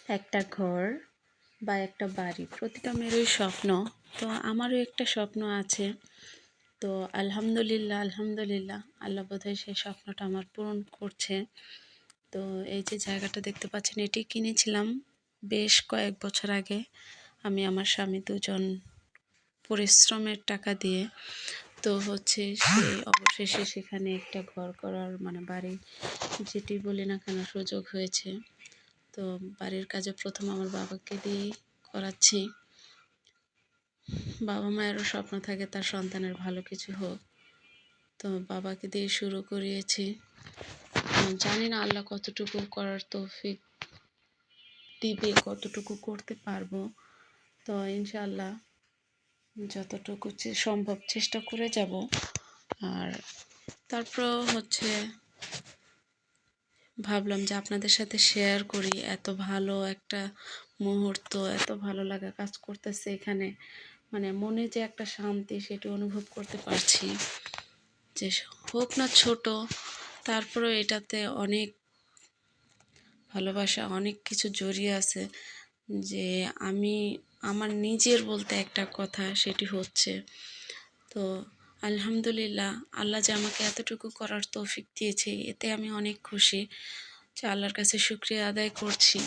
একটা ঘর বা একটা বাড়ি প্রতিটা মেয়েরই স্বপ্ন। তো আমারও একটা স্বপ্ন আছে। তো আলহামদুলিল্লাহ আল্লাহ বোধহয় সেই স্বপ্নটা আমার পূরণ করছে। তো এই যে জায়গাটা দেখতে পাচ্ছেন, এটি কিনেছিলাম বেশ কয়েক বছর আগে আমি আমার স্বামী দুজন পরিশ্রমের টাকা দিয়ে। তো সেই অবশেষে সেখানে একটা ঘর করার বাড়ি যেটি বলি না কেন সুযোগ হয়েছে। তো বাড়ির কাজে প্রথম আমার বাবাকে দিয়েই করাচ্ছি। বাবা মায়েরও স্বপ্ন থাকে তার সন্তানের ভালো কিছু হোক। তো বাবাকে দিয়ে শুরু করিয়েছি। জানি না আল্লাহ কতটুকু করার তৌফিক দিবে, কতটুকু করতে পারবো। তো ইনশাআল্লাহ যতটুকু সম্ভব চেষ্টা করে যাব। আর তারপর ভাবলাম যে আপনাদের সাথে শেয়ার করি। এত ভালো একটা মুহূর্ত, এত ভালো লাগা কাজ করতেছে এখানে। মনে যে একটা শান্তি সেটা অনুভব করতে পারছি। যে হোক না ছোট, তারপরেও এটাতে অনেক ভালোবাসা, অনেক কিছু জড়িয়ে আছে। যে আমি আমার নিজের বলতে একটা কথা সেটি হচ্ছে। তো আলহামদুলিল্লাহ আল্লাহ যে আমাকে এতটুকু করার তৌফিক দিয়েছে এতে আমি অনেক খুশি। যে আল্লাহর কাছে শুকরিয়া আদায় করছি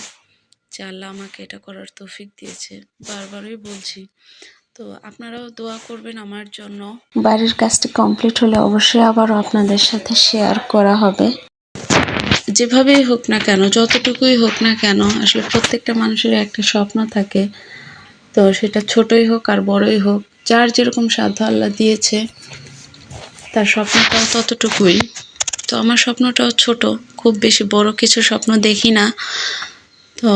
যে আল্লাহ আমাকে এটা করার তৌফিক দিয়েছে। বারবারই বলছি। তো আপনারাও দোয়া করবেন আমার জন্য। বাড়ির কাজটি কমপ্লিট হলে অবশ্যই আবারও আপনাদের সাথে শেয়ার করা হবে। যেভাবেই হোক না কেন, যতটুকুই হোক না কেন, আসলে প্রত্যেকটা মানুষের একটা স্বপ্ন থাকে। তো সেটা ছোটই হোক আর বড়ই হোক, যার যেরকম সাধ্য আল্লাহ দিয়েছে তার স্বপ্নটাও ততটুকুই। তো আমার স্বপ্নটাও ছোট, খুব বেশি বড় কিছু স্বপ্ন দেখি না। তো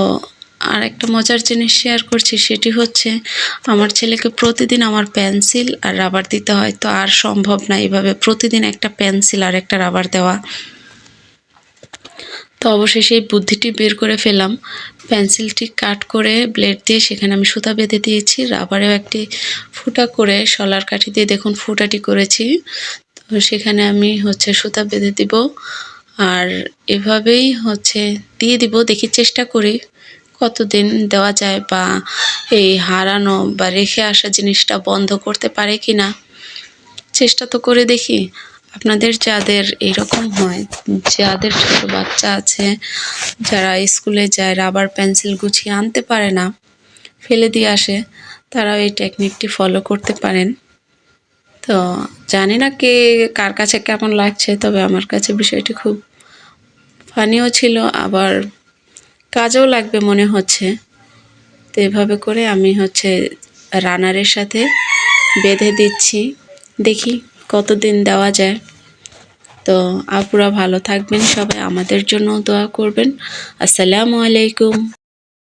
আর একটা মজার জিনিস শেয়ার করছি, সেটি হচ্ছে আমার ছেলেকে প্রতিদিন আমার পেন্সিল আর রাবার দিতে হয়। তো আর সম্ভব না এভাবে প্রতিদিন একটা পেন্সিল আর একটা রাবার দেওয়া। তো অবশেষে এই বুদ্ধিটি বের করে ফেললাম। পেন্সিলটি কাট করে ব্লেড দিয়ে সেখানে আমি সুতা বেঁধে দিয়েছি। রাবারেও একটি ফুটা করে শলার কাঠি দিয়ে দেখুন ফুটাটি করেছি। তো সেখানে আমি সুতা বেঁধে দিব। আর এভাবেই দিয়ে দিব। দেখি চেষ্টা করি কতদিন দেওয়া যায়, বা এই হারানো বা রেখে আসা জিনিসটা বন্ধ করতে পারে কিনা। চেষ্টা তো করে দেখি। আপনাদের যাদের এরকম হয়, যাদের ছোট বাচ্চা আছে, যারা স্কুলে যায় রাবার পেন্সিল গুছিয়ে আনতে পারে না, ফেলে দিয়ে আসে, তারাও এই টেকনিকটি ফলো করতে পারেন। তো জানি না কার কাছে কেমন লাগছে, তবে আমার কাছে বিষয়টি খুব ফানিও ছিল, আবার কাজেও লাগবে মনে হচ্ছে। তো এভাবে করে আমি রানারের সাথে বেঁধে দিচ্ছি। দেখি কতদিন দেওয়া যায়। তো আপুরা ভালো থাকবেন, সবাই আমাদের জন্য দোয়া করবেন। আসসালামু আলাইকুম।